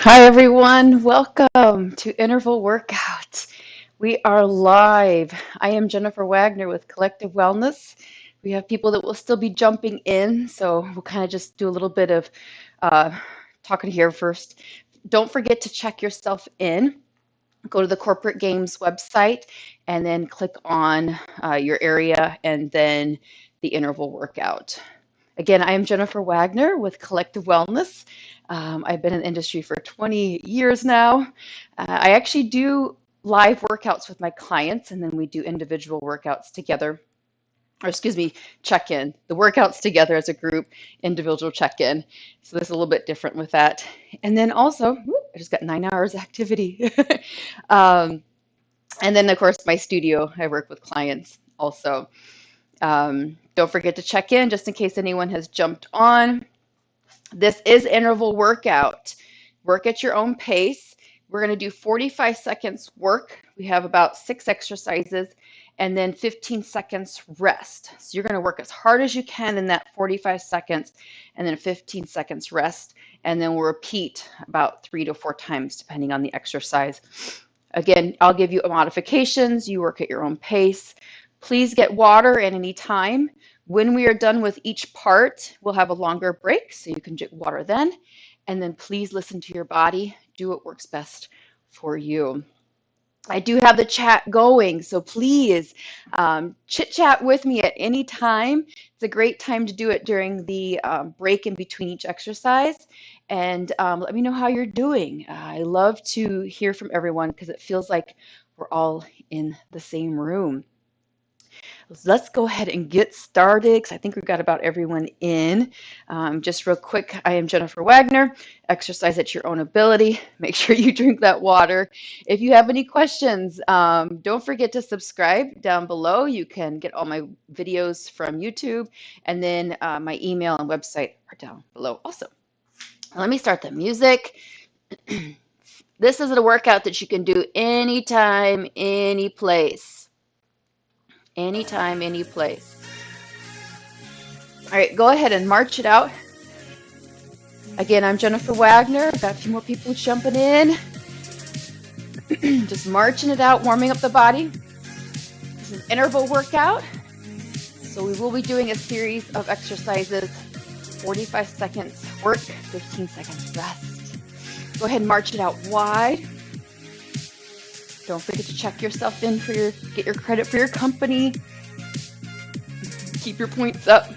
Hi, everyone. Welcome to Interval Workout. We are live. I am Jennifer Wagner with Collective Wellness. We have people that will still be jumping in, so we'll kind of just do a little bit of uh, talking here first. Don't forget to check yourself in. Go to the Corporate Games website and then click on your area and then the interval workout. Again, I am Jennifer Wagner with Collective Wellness. I've been in the industry for 20 years now. I actually do live workouts with my clients, and then we do individual workouts together, or excuse me, check-in. The workouts together as a group, individual check-in. So this is a little bit different with that. And then also, I just got 9 hours activity. um, and then, of course, my studio, I work with clients also. Don't forget to check in just in case anyone has jumped on. This is interval workout. Work at your own pace. We're going to do 45 seconds work. We have about 6 exercises and then 15 seconds rest. So you're going to work as hard as you can in that 45 seconds and then 15 seconds rest. And then we'll repeat about 3 to 4 times depending on the exercise. Again, I'll give you modifications. You work at your own pace. Please get water at any time. When we are done with each part, we'll have a longer break, so you can drink water then. And then please listen to your body. Do what works best for you. I do have the chat going, so please chit chat with me at any time. It's a great time to do it during the break in between each exercise. And let me know how you're doing. I love to hear from everyone because it feels like we're all in the same room. Let's go ahead and get started because I think we've got about everyone in. Just real quick, I am Jennifer Wagner. Exercise at your own ability. Make sure you drink that water. If you have any questions, don't forget to subscribe down below. You can get all my videos from YouTube, and then my email and website are down below also. Let me start the music. This is a workout that you can do anytime, any place. Anytime, any place. All right, go ahead and march it out. Again, I'm Jennifer Wagner. Got a few more people jumping in. Just marching it out, warming up the body. This is an interval workout. So we will be doing a series of exercises. 45 seconds work, 15 seconds rest. Go ahead and march it out wide. Don't forget to check yourself in for get your credit for your company. Keep your points up.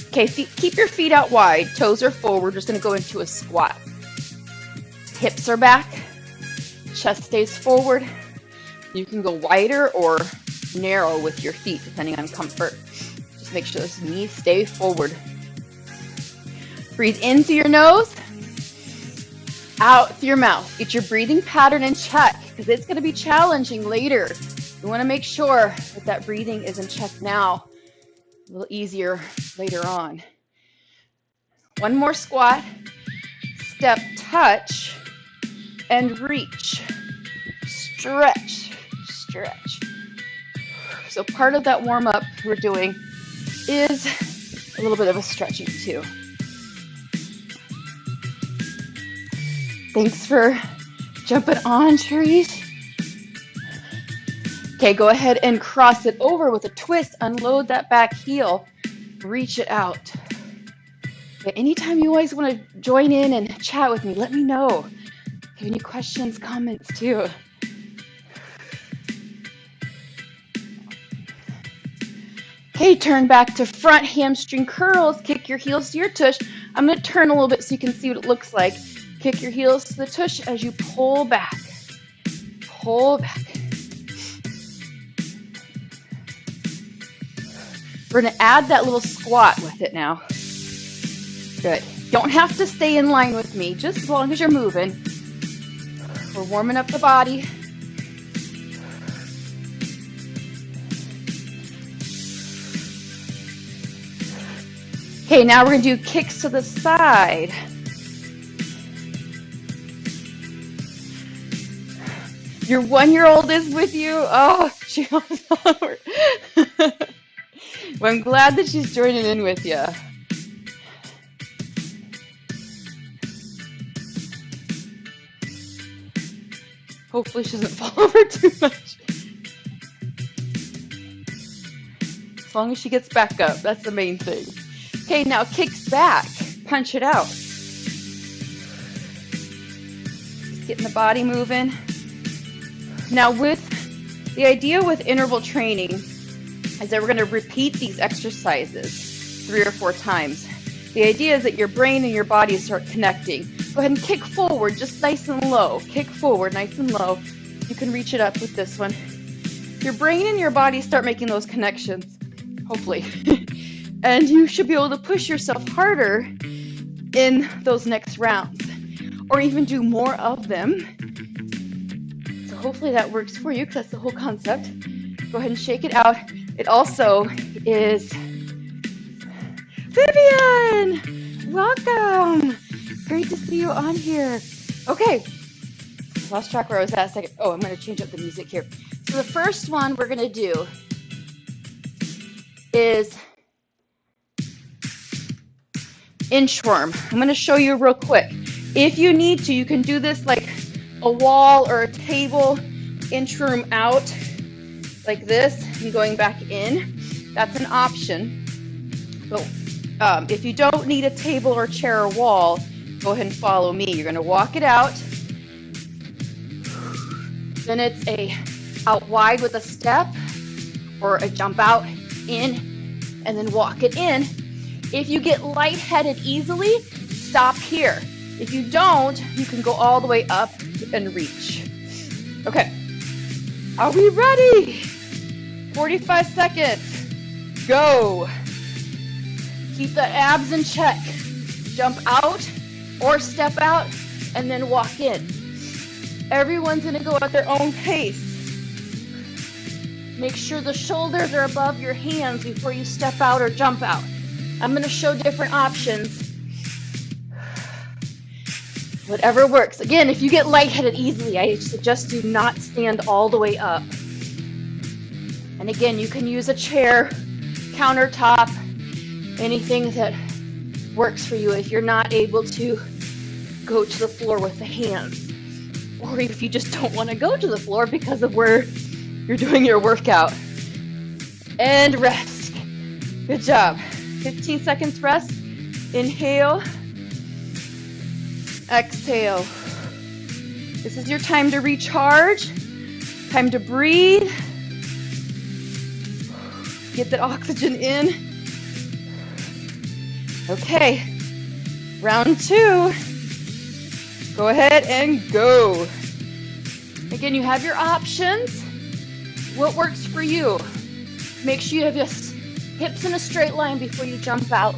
Okay, keep your feet out wide. Toes are forward. We're just going to go into a squat. Hips are back. Chest stays forward. You can go wider or narrow with your feet, depending on comfort. Just make sure those knees stay forward. Breathe in through your nose. Out through your mouth. Get your breathing pattern in check because it's going to be challenging later. You want to make sure that breathing is in check now. A little easier later on. One more squat. Step, touch, and reach. Stretch, stretch. So part of that warm-up we're doing is a little bit of a stretching too. Thanks for jumping on, Cherise. Okay, go ahead and cross it over with a twist. Unload that back heel. Reach it out. Okay, anytime you always want to join in and chat with me, let me know. If you have any questions, comments too. Okay, turn back to front, hamstring curls. Kick your heels to your tush. I'm going to turn a little bit so you can see what it looks like. Kick your heels to the tush as you pull back. Pull back. We're going to add that little squat with it now. Good. Don't have to stay in line with me, just as long as you're moving. We're warming up the body. Okay, now we're going to do kicks to the side. Your 1-year-old is with you? Oh, she goes over. Well, I'm glad that she's joining in with you. Hopefully she doesn't fall over too much. As long as she gets back up, that's the main thing. Okay, now kicks back. Punch it out. Just getting the body moving. Now the idea with interval training is that we're going to repeat these exercises 3 or 4 times. The idea is that your brain and your body start connecting. Go ahead and kick forward, just nice and low. Kick forward, nice and low. You can reach it up with this one. Your brain and your body start making those connections, hopefully. And you should be able to push yourself harder in those next rounds, or even do more of them. So hopefully that works for you, because that's the whole concept. Go ahead and shake it out. It also is... Vivian! Welcome! Great to see you on here. Okay, lost track where I was at a second. Oh, I'm going to change up the music here. So the first one we're going to do is Inchworm. I'm going to show you real quick. If you need to, you can do this like a wall or a table, Inchworm out like this and going back in. That's an option. But if you don't need a table or chair or wall, go ahead and follow me. You're going to walk it out. Then it's a out wide with a step or a jump out in and then walk it in. If you get lightheaded easily, stop here. If you don't, you can go all the way up and reach. Okay, are we ready? 45 seconds, go. Keep the abs in check. Jump out or step out and then walk in. Everyone's gonna go at their own pace. Make sure the shoulders are above your hands before you step out or jump out. I'm gonna show different options. Whatever works. Again, if you get lightheaded easily, I suggest do not stand all the way up. And again, you can use a chair, countertop, anything that works for you if you're not able to go to the floor with the hands. Or if you just don't want to go to the floor because of where you're doing your workout. And rest. Good job. 15 seconds rest. Inhale. Exhale. This is your time to recharge. Time to breathe. Get that oxygen in. Okay. Round 2. Go ahead and go. Again, you have your options. What works for you? Make sure you have your hips in a straight line before you jump out.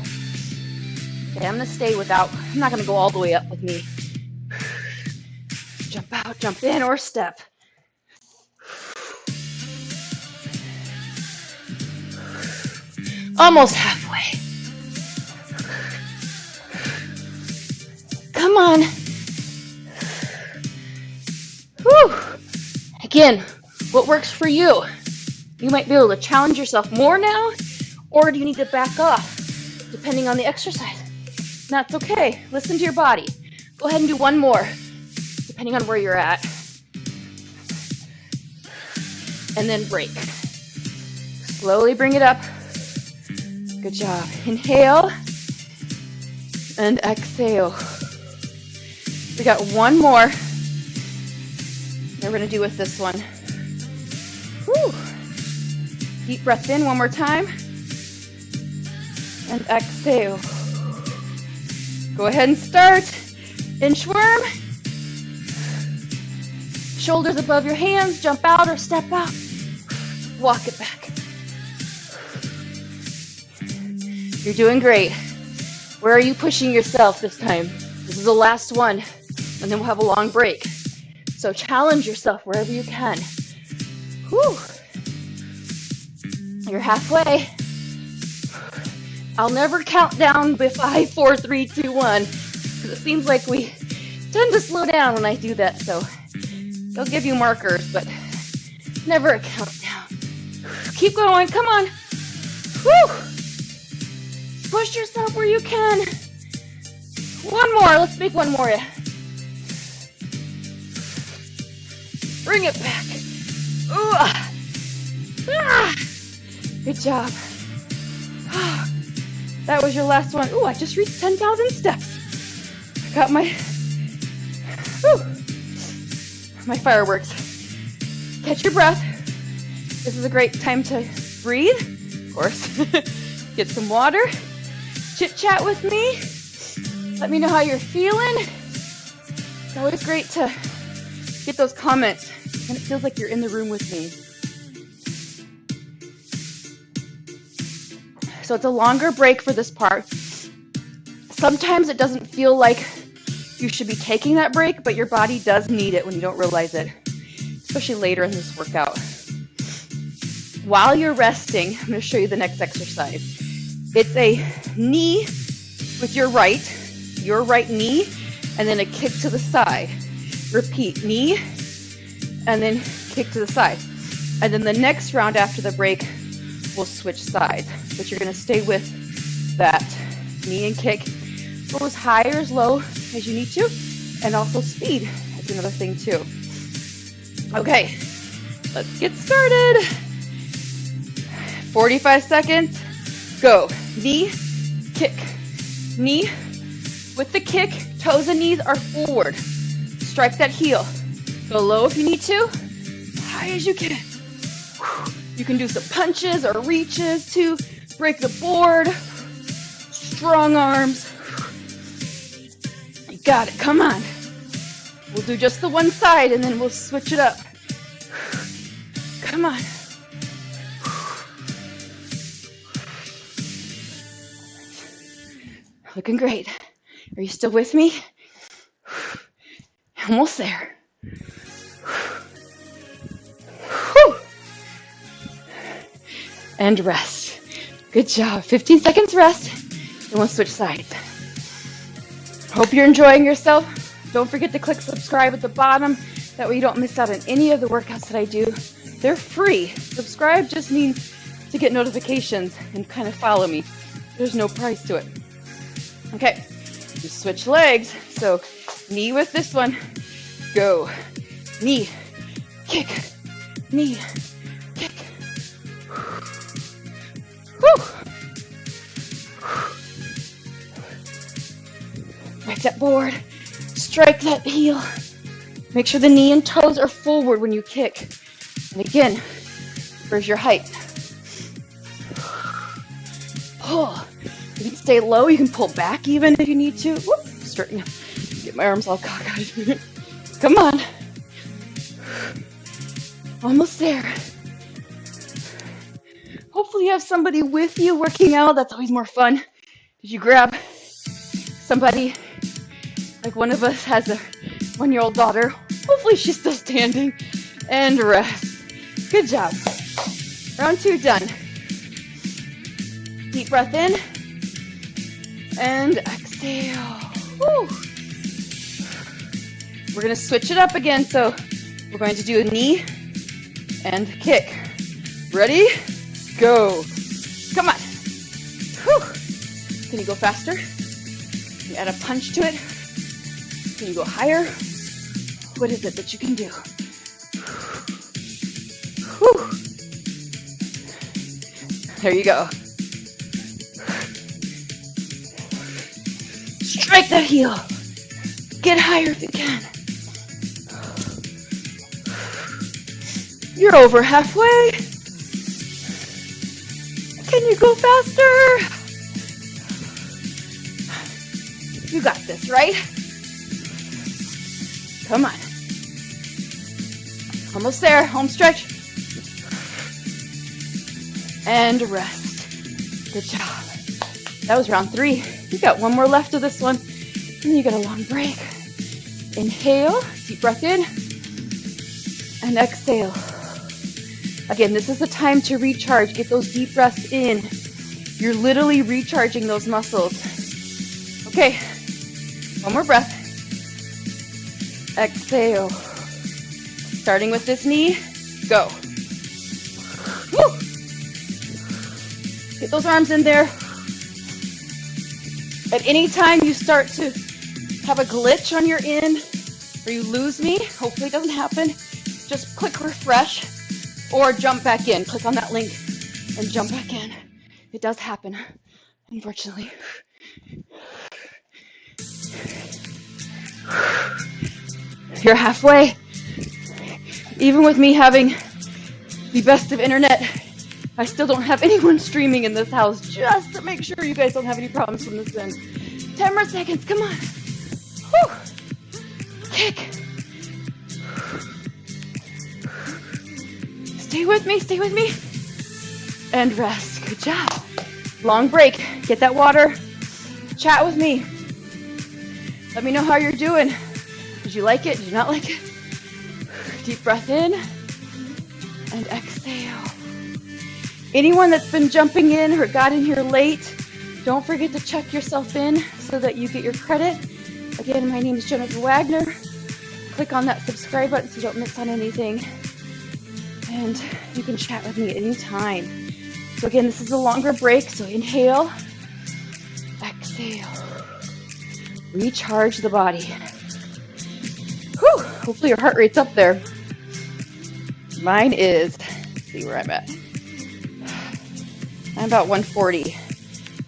Okay, I'm gonna stay without, I'm not gonna go all the way up with me. Jump out, jump in, or step. Almost halfway. Come on. Whew. Again, what works for you? You might be able to challenge yourself more now, or do you need to back off, depending on the exercise? That's okay. Listen to your body. Go ahead and do one more, depending on where you're at. And then break. Slowly bring it up. Good job. Inhale and exhale. We got one more that we're going to do with this one. Whew. Deep breath in one more time. And exhale. Go ahead and start. Inchworm. Shoulders above your hands. Jump out or step out. Walk it back. You're doing great. Where are you pushing yourself this time? This is the last one, and then we'll have a long break. So challenge yourself wherever you can. Whew. You're halfway. I'll never count down by 5, 4, 3, 2, 1, because it seems like we tend to slow down when I do that. So they'll give you markers, but never a countdown. Keep going. Come on. Whew. Push yourself where you can. One more. Let's make one more. Bring it back. Ooh. Ah. Good job. That was your last one. Ooh, I just reached 10,000 steps. I got my fireworks. Catch your breath. This is a great time to breathe, of course. Get some water. Chit chat with me. Let me know how you're feeling. It's always great to get those comments, and it feels like you're in the room with me. So it's a longer break for this part. Sometimes it doesn't feel like you should be taking that break, but your body does need it when you don't realize it, especially later in this workout. While you're resting, I'm going to show you the next exercise. It's a knee with your right knee, and then a kick to the side. Repeat, knee, and then kick to the side. And then the next round after the break, we'll switch sides. But you're going to stay with that knee and kick. Go as high or as low as you need to, and also speed. That's another thing too. Okay, let's get started. 45 seconds. Go. Knee, kick. Knee with the kick. Toes and knees are forward. Strike that heel. Go low if you need to. High as you can. You can do some punches or reaches to break the board. Strong arms. You got it. Come on. We'll do just the one side and then we'll switch it up. Come on. Looking great. Are you still with me? Almost there. And rest. Good job. 15 seconds rest. Then we'll switch sides. Hope you're enjoying yourself. Don't forget to click subscribe at the bottom. That way you don't miss out on any of the workouts that I do. They're free. Subscribe just means to get notifications and kind of follow me. There's no price to it. Okay, you switch legs. So knee with this one. Go. Knee, kick, knee, kick. Whew. Break that board. Strike that heel. Make sure the knee and toes are forward when you kick. And again, where's your height? Pull. You can stay low. You can pull back even if you need to. Whoop. Straighten up. Get my arms all cockeyed. Come on. Almost there. Hopefully you have somebody with you working out. That's always more fun. Did you grab somebody? Like one of us has a 1-year-old daughter. Hopefully she's still standing. And rest. Good job. Round 2 done. Deep breath in. And exhale. Woo. We're going to switch it up again. So we're going to do a knee and kick. Ready? Go. Come on. Whew. Can you go faster? Can you add a punch to it? Can you go higher? What is it that you can do? Whew. There you go. Strike that heel. Get higher if you can. You're over halfway. Can you go faster? You got this, right? Come on. Almost there. Home stretch. And rest. Good job. That was round 3. You got one more left of this one. And then you get a long break. Inhale. Deep breath in. And exhale. Again, this is the time to recharge. Get those deep breaths in. You're literally recharging those muscles. Okay. One more breath. Exhale. Starting with this knee. Go. Woo. Get those arms in there. At any time you start to have a glitch on your end or you lose me, hopefully it doesn't happen, just click refresh or jump back in. Click on that link and jump back in. It does happen, unfortunately. You're halfway. Even with me having the best of internet, I still don't have anyone streaming in this house, just to make sure you guys don't have any problems from this end. 10 more seconds, come on. Whew. Kick. Stay with me. And rest, good job. Long break, get that water, chat with me. Let me know how you're doing. Did you like it, did you not like it? Deep breath in and exhale. Anyone that's been jumping in or got in here late, don't forget to check yourself in so that you get your credit. Again, my name is Jennifer Wagner. Click on that subscribe button so you don't miss on anything. And you can chat with me at any time. So again, this is a longer break, so inhale, exhale. Recharge the body. Whew, hopefully your heart rate's up there. Mine is, let's see where I'm at. I'm about 140.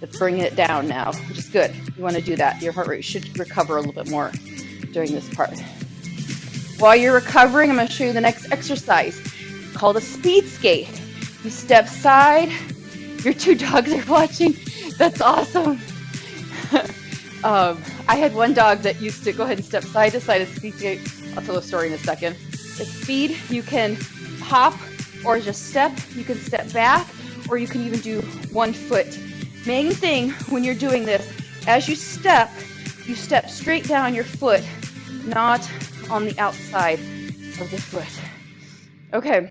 Let's bring it down now, which is good. You want to do that. Your heart rate should recover a little bit more during this part. While you're recovering, I'm going to show you the next exercise. It's called a speed skate. You step side. Your two dogs are watching. That's awesome. I had one dog that used to go ahead and step side to side at speed skate. I'll tell the story in a second. At speed, you can hop or just step. You can step back, or you can even do 1 foot. Main thing when you're doing this, as you step straight down your foot, not on the outside of the foot. Okay.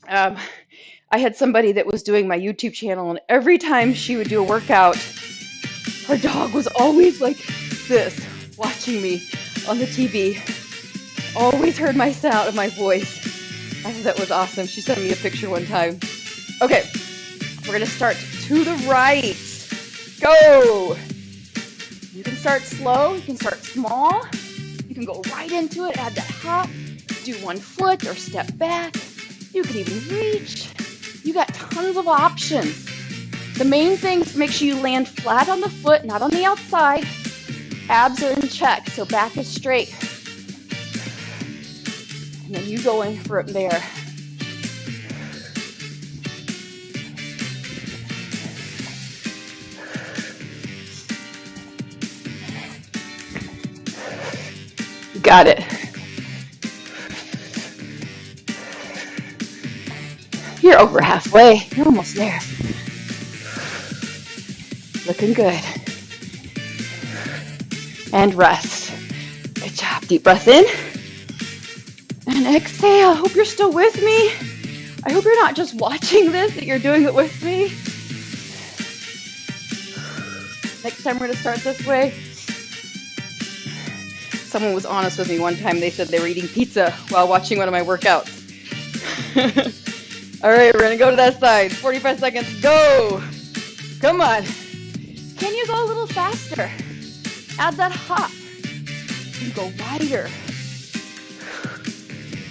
I had somebody that was doing my YouTube channel, and every time she would do a workout, her dog was always like this, watching me on the TV. Always heard my sound of my voice. I thought that was awesome. She sent me a picture one time. Okay, we're gonna start to the right. Go! You can start slow, you can start small. You can go right into it, add that hop, do 1 foot or step back. You can even reach. You got tons of options. The main thing is make sure you land flat on the foot, not on the outside. Abs are in check, so back is straight. And then you go in from there. You got it. You're over halfway. You're almost there. Looking good. And rest. Good job. Deep breath in. And exhale. I hope you're still with me. I hope you're not just watching this, that you're doing it with me. Next time we're going to start this way. Someone was honest with me one time. They said they were eating pizza while watching one of my workouts. All right, we're going to go to that side. 45 seconds. Go. Come on. Can you go a little faster? Add that hop. You go wider.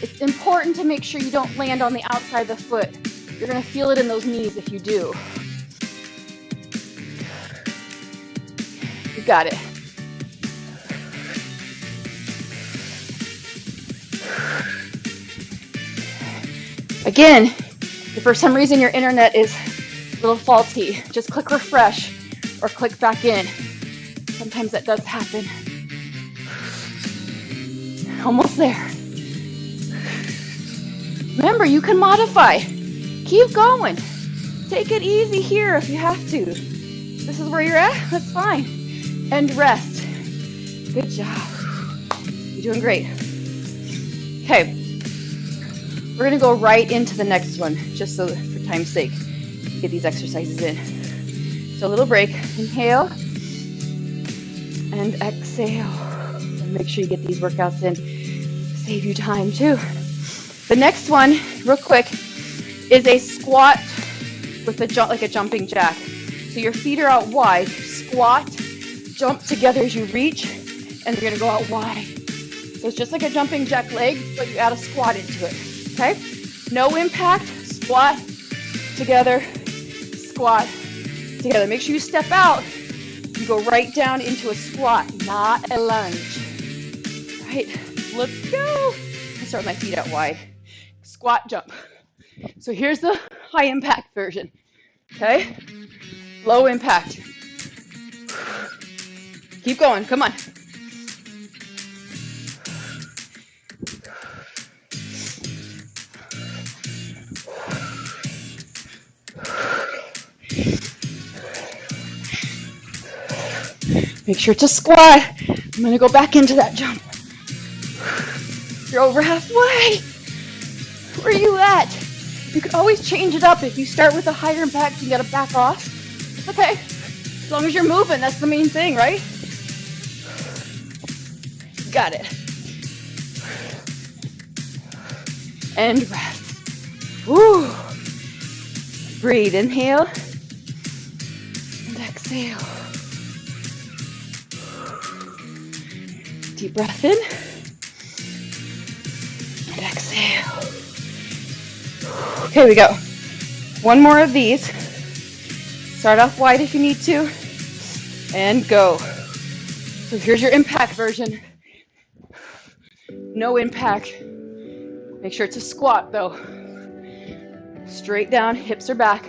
It's important to make sure you don't land on the outside of the foot. You're going to feel it in those knees if you do. You got it. Again, if for some reason your internet is a little faulty, just click refresh or click back in. Sometimes that does happen. Almost there. Remember, you can modify. Keep going. Take it easy here if you have to. This is where you're at? That's fine. And rest. Good job. You're doing great. Okay. We're going to go right into the next one, just so for time's sake, get these exercises in. So a little break. Inhale and exhale. And make sure you get these workouts in. Save you time too. The next one, real quick, is a squat with like a jumping jack. So your feet are out wide. Squat, jump together as you reach, and you're going to go out wide. So it's just like a jumping jack leg, but you add a squat into it, okay? No impact, squat, together, squat, together. Make sure you step out. You go right down into a squat, not a lunge. All right, let's go. I'll start with my feet out wide. Squat, jump. So here's the high impact version, okay? Low impact. Keep going, come on. Make sure to squat. I'm gonna go back into that jump. You're over halfway. Where are you at? You can always change it up. If you start with a higher impact, you gotta back off. Okay, as long as you're moving, that's the main thing, right? Got it. And rest. Woo. Breathe, inhale. And exhale. Deep breath in. And exhale. Okay, we go. One more of these. Start off wide if you need to. And go. So here's your impact version. No impact. Make sure it's a squat though. Straight down, hips are back.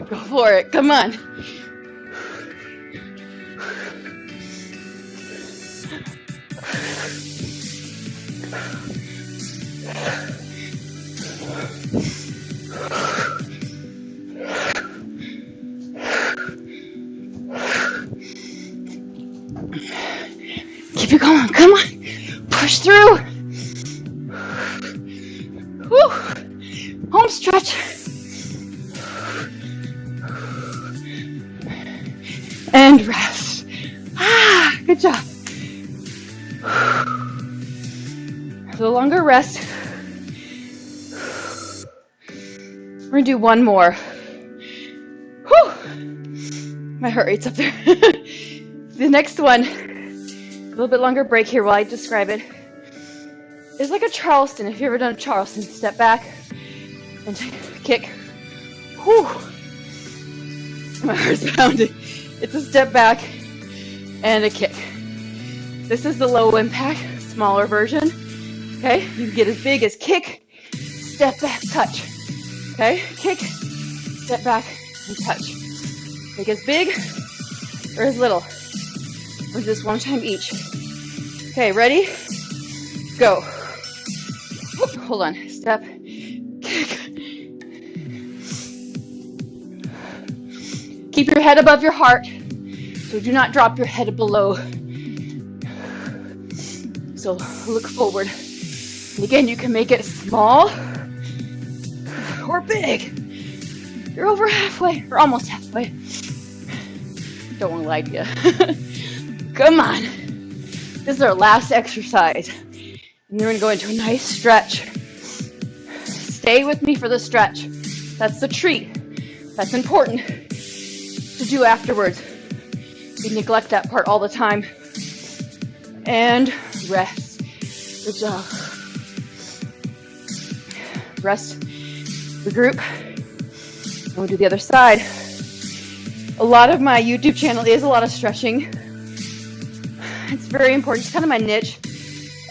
Go for it, come on. Keep it going, come on. Push through. Woo. Home stretch. And rest. Ah, good job. So longer rest. We're gonna do one more. Whew. My heart rate's up there. The next one, a little bit longer break here while I describe it. It's like a Charleston. If you've ever done a Charleston, step back and kick. Whew. My heart's pounding. It's a step back and a kick. This is the low impact, smaller version. Okay, you can get as big as kick, step back, touch. Okay, kick, step back, and touch. Make as big or as little. We'll do this one time each. Okay, ready? Go. Whoop, hold on. Step, kick. Keep your head above your heart, so do not drop your head below. So look forward. And again, you can make it small or big. You're over halfway, or almost halfway. Don't want to lie to you. Come on. This is our last exercise. And then we're going to go into a nice stretch. Stay with me for the stretch. That's the treat. That's important to do afterwards. We neglect that part all the time. And rest. Good job. Rest. Regroup. And we'll do the other side. A lot of my YouTube channel is a lot of stretching. It's very important. It's kind of my niche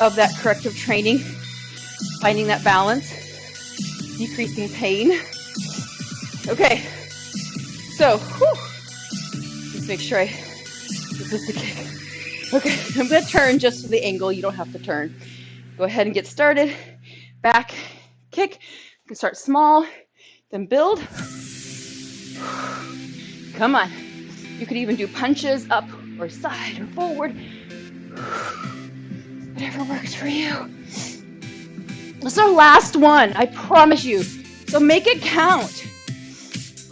of that corrective training. Finding that balance. Decreasing pain. Okay. So, let's make sure this is the kick. Okay, I'm going to turn just for the angle. You don't have to turn. Go ahead and get started. Back, kick. You can start small, then build. Come on. You could even do punches up or side or forward. Whatever works for you. This is our last one, I promise you. So make it count.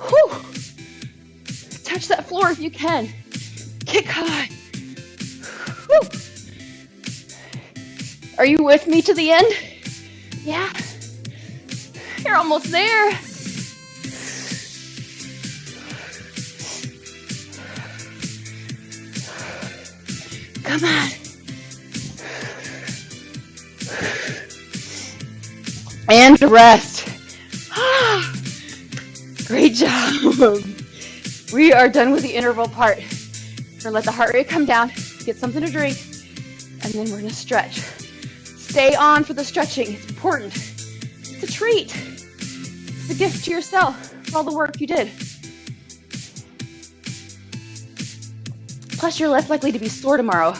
Whew. Touch that floor if you can. Kick high. Whew. Are you with me to the end? Yeah. You're almost there. Come on. And rest. Great job. We are done with the interval part. We're gonna let the heart rate come down, get something to drink, and then we're gonna stretch. Stay on for the stretching, it's important. It's a treat. It's a gift to yourself for all the work you did. Plus, you're less likely to be sore tomorrow.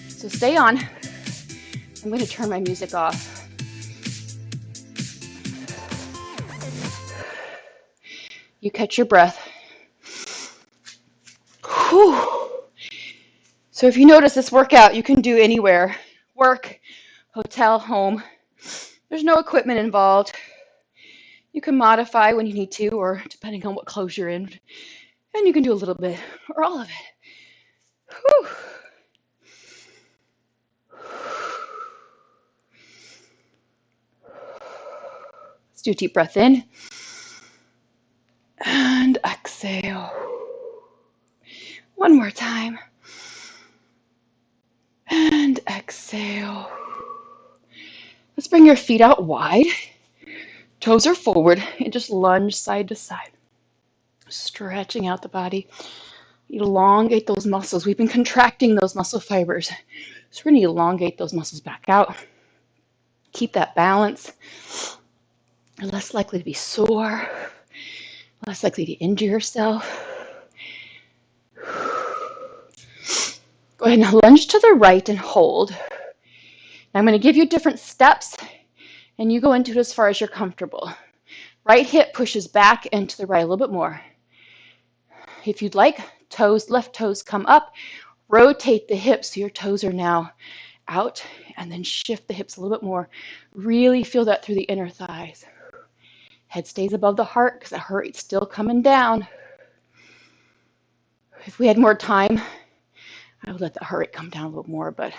So stay on. I'm going to turn my music off. You catch your breath. Whew. So if you notice, this workout you can do anywhere. Work, hotel, home. There's no equipment involved. You can modify when you need to, or depending on what clothes you're in. And you can do a little bit, or all of it. Whew. Let's do a deep breath in. And exhale. One more time. And exhale. Let's bring your feet out wide. Toes are forward and just lunge side to side. Stretching out the body. Elongate those muscles. We've been contracting those muscle fibers. So we're going to elongate those muscles back out. Keep that balance. You're less likely to be sore. Less likely to injure yourself. Go ahead and lunge to the right and hold. Now I'm going to give you different steps, and you go into it as far as you're comfortable. Right hip pushes back and to the right a little bit more. If you'd like, left toes come up. Rotate the hips so your toes are now out, and then shift the hips a little bit more. Really feel that through the inner thighs. Head stays above the heart because the heart rate's still coming down. If we had more time, I would let the heart rate come down a little more, but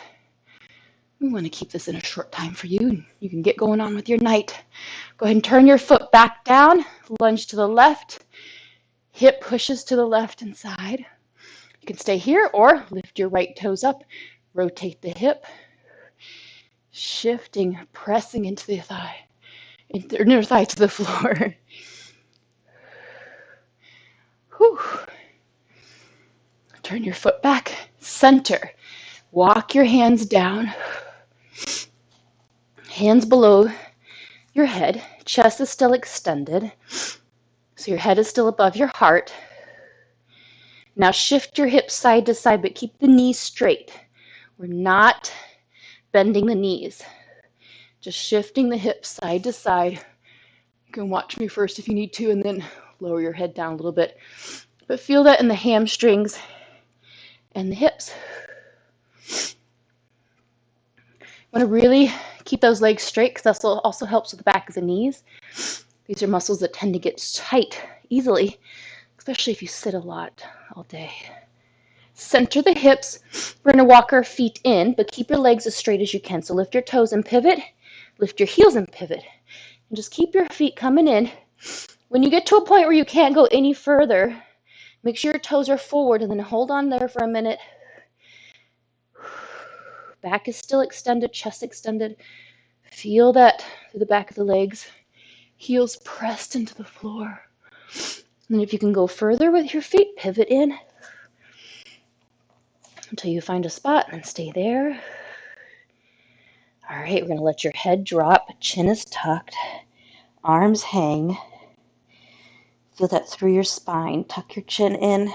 we want to keep this in a short time for you. You can get going on with your night. Go ahead and turn your foot back down. Lunge to the left. Hip pushes to the left and side. You can stay here or lift your right toes up. Rotate the hip. Shifting, pressing into the thigh. Inner thigh to the floor. Whew. Turn your foot back. Center. Walk your hands down. Hands below your head. Chest is still extended. So your head is still above your heart. Now shift your hips side to side, but keep the knees straight. We're not bending the knees. Just shifting the hips side to side. You can watch me first if you need to, and then lower your head down a little bit. But feel that in the hamstrings and the hips. You want to really keep those legs straight because that also helps with the back of the knees. These are muscles that tend to get tight easily, especially if you sit a lot all day. Center the hips. We're going to walk our feet in, but keep your legs as straight as you can. So lift your toes and pivot. Lift your heels and pivot. And just keep your feet coming in. When you get to a point where you can't go any further, make sure your toes are forward and then hold on there for a minute. Back is still extended, chest extended. Feel that through the back of the legs. Heels pressed into the floor. And if you can go further with your feet, pivot in until you find a spot and stay there. All right, we're going to let your head drop. Chin is tucked. Arms hang. Feel that through your spine. Tuck your chin in.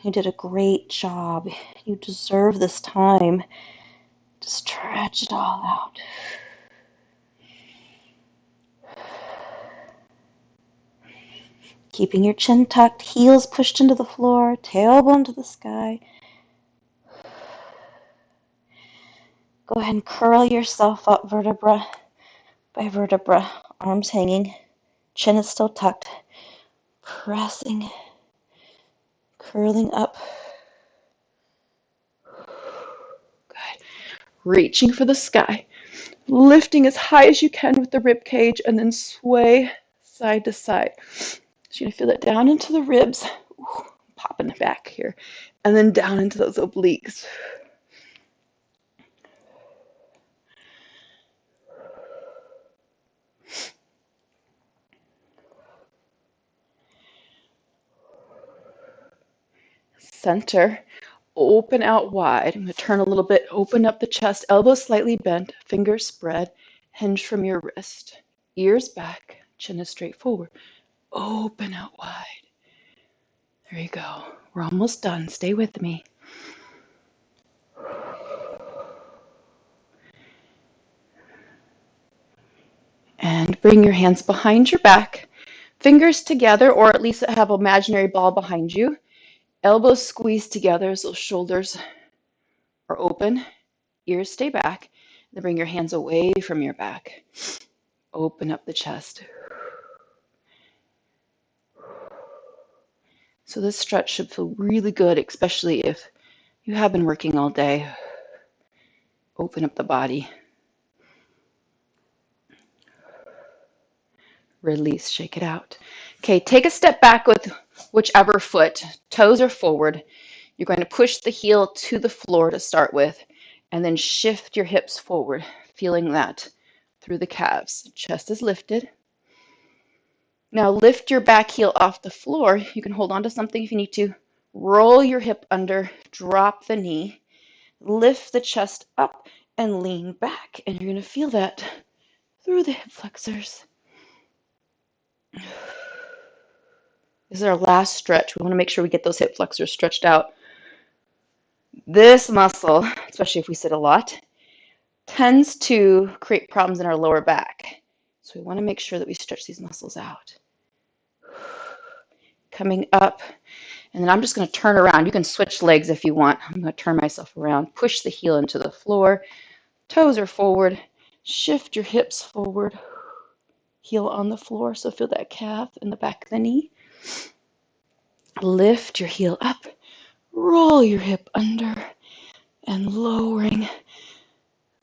You did a great job. You deserve this time to stretch it all out. Keeping your chin tucked, heels pushed into the floor, tailbone to the sky. Go ahead and curl yourself up vertebra by vertebra, arms hanging, chin is still tucked, pressing, curling up. Good. Reaching for the sky, lifting as high as you can with the rib cage, and then sway side to side. So you're going to feel that down into the ribs, popping it back here, and then down into those obliques. center, open out wide. I'm going to turn a little bit, open up the chest, elbows slightly bent, fingers spread, hinge from your wrist, ears back, chin is straight forward. Open out wide. There you go. We're almost done. Stay with me. And bring your hands behind your back, fingers together, or at least have an imaginary ball behind you. Elbows squeeze together so shoulders are open, ears stay back. Then bring your hands away from your back. Open up the chest. So this stretch should feel really good, especially if you have been working all day. Open up the body. Release, shake it out. Okay, take a step back with whichever foot. Toes are forward. You're going to push the heel to the floor to start with, and then shift your hips forward, feeling that through the calves. Chest is lifted. Now lift your back heel off the floor. You can hold on to something if you need to. Roll your hip under, drop the knee, lift the chest up, and lean back. And you're going to feel that through the hip flexors. This is our last stretch. We want to make sure we get those hip flexors stretched out. This muscle, especially if we sit a lot, tends to create problems in our lower back. So we want to make sure that we stretch these muscles out. Coming up, and then I'm just going to turn around. You can switch legs if you want. I'm going to turn myself around, push the heel into the floor. Toes are forward. Shift your hips forward. Heel on the floor, so feel that calf in the back of the knee. Lift your heel up. Roll your hip under and lowering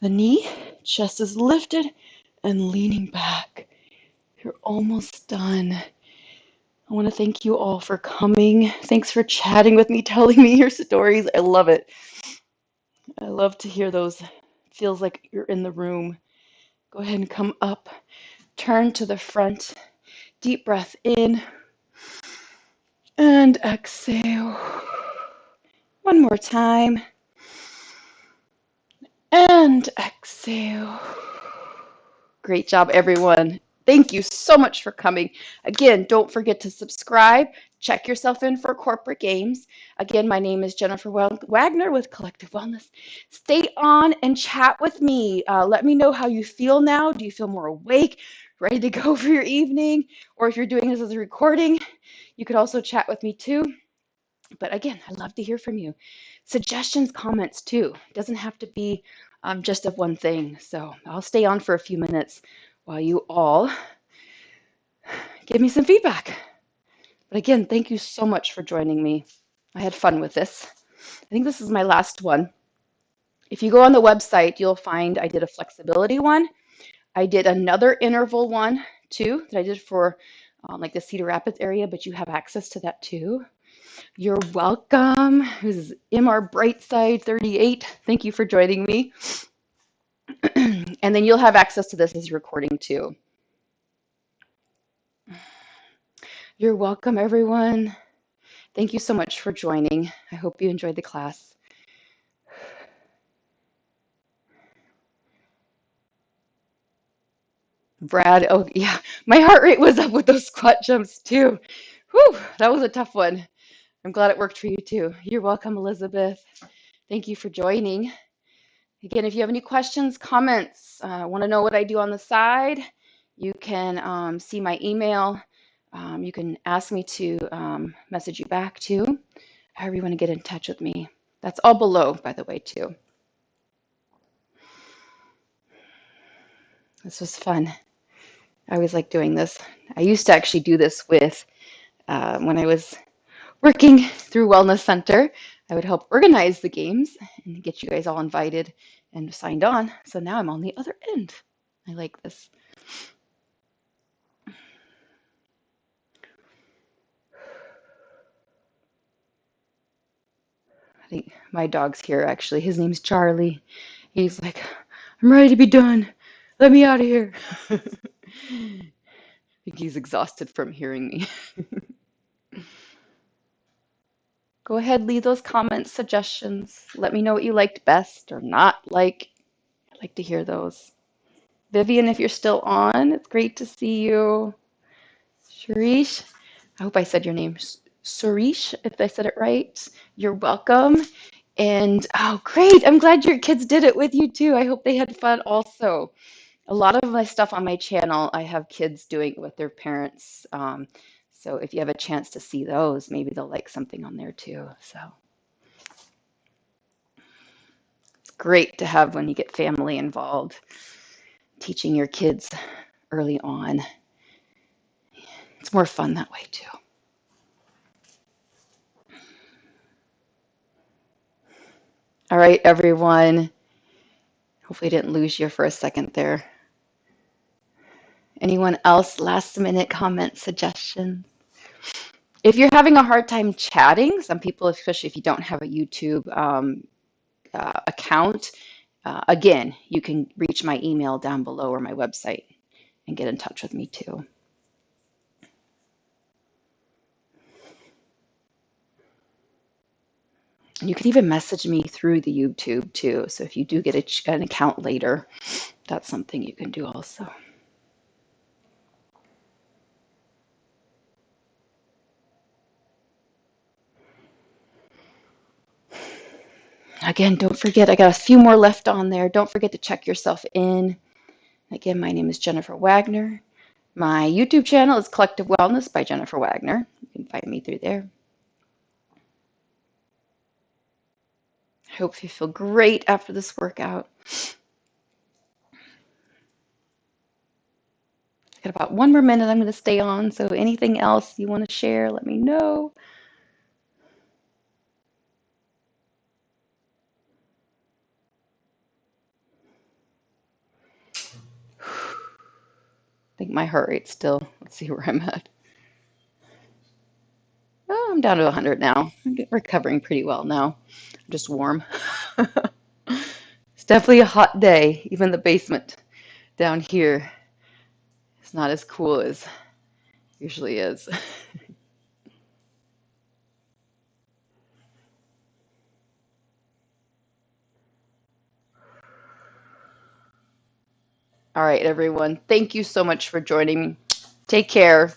the knee. Chest is lifted and leaning back. You're almost done. I want to thank you all for coming. Thanks for chatting with me, telling me your stories. I love it. I love to hear those. Feels like you're in the room. Go ahead and come up. Turn to the front. Deep breath in. And exhale. One more time. And exhale. Great job, everyone. Thank you so much for coming. Again, don't forget to subscribe. Check yourself in for corporate games. Again, my name is Jennifer Wagner with Collective Wellness. Stay on and chat with me. Let me know how you feel now. Do you feel more awake, ready to go for your evening? Or if you're doing this as a recording, you could also chat with me too. But again, I'd love to hear from you. Suggestions, comments too. It doesn't have to be just of one thing. So I'll stay on for a few minutes while you all give me some feedback. But again, thank you so much for joining me. I had fun with this. I think this is my last one. If you go on the website, you'll find I did a flexibility one. I did another interval one too that I did for like the Cedar Rapids area, but you have access to that too. You're welcome. This is MR Brightside 38. Thank you for joining me. And then you'll have access to this as a recording too. You're welcome, everyone. Thank you so much for joining. I hope you enjoyed the class. Brad, oh yeah, my heart rate was up with those squat jumps too. Whew, that was a tough one. I'm glad it worked for you too. You're welcome, Elizabeth. Thank you for joining. Again, if you have any questions, comments, want to know what I do on the side, you can see my email. You can ask me to message you back too, however you want to get in touch with me. That's all below, by the way, too. This was fun. I always like doing this. I used to actually do this with, when I was working through Wellness Center, I would help organize the games and get you guys all invited and signed on. So now I'm on the other end. I like this. I think my dog's here actually. His name's Charlie. He's like, I'm ready to be done. Let me out of here. I think he's exhausted from hearing me. Go ahead, leave those comments, suggestions. Let me know what you liked best or not like. I'd like to hear those. Vivian, if you're still on, it's great to see you. Sharish, I hope I said your name. Surish, if I said it right. You're welcome. And oh, great. I'm glad your kids did it with you too. I hope they had fun also. A lot of my stuff on my channel, I have kids doing it with their parents. So if you have a chance to see those, maybe they'll like something on there too. So it's great to have when you get family involved, teaching your kids early on. It's more fun that way too. All right, everyone. Hopefully I didn't lose you for a second there. Anyone else? Last minute comments, suggestions? If you're having a hard time chatting, some people, especially if you don't have a YouTube account, again, you can reach my email down below or my website and get in touch with me too. And you can even message me through the YouTube too. So if you do get an account later, that's something you can do also. Again, don't forget, I got a few more left on there. Don't forget to check yourself in. Again, my name is Jennifer Wagner. My YouTube channel is Collective Wellness by Jennifer Wagner. You can find me through there. I hope you feel great after this workout. I got about 1 more minute I'm going to stay on, so anything else you want to share, let me know. I think my heart rate's still, let's see where I'm at. Oh, I'm down to 100 now. I'm recovering pretty well now. I'm just warm. It's definitely a hot day. Even the basement down here is not as cool as it usually is. All right, everyone. Thank you so much for joining me. Take care.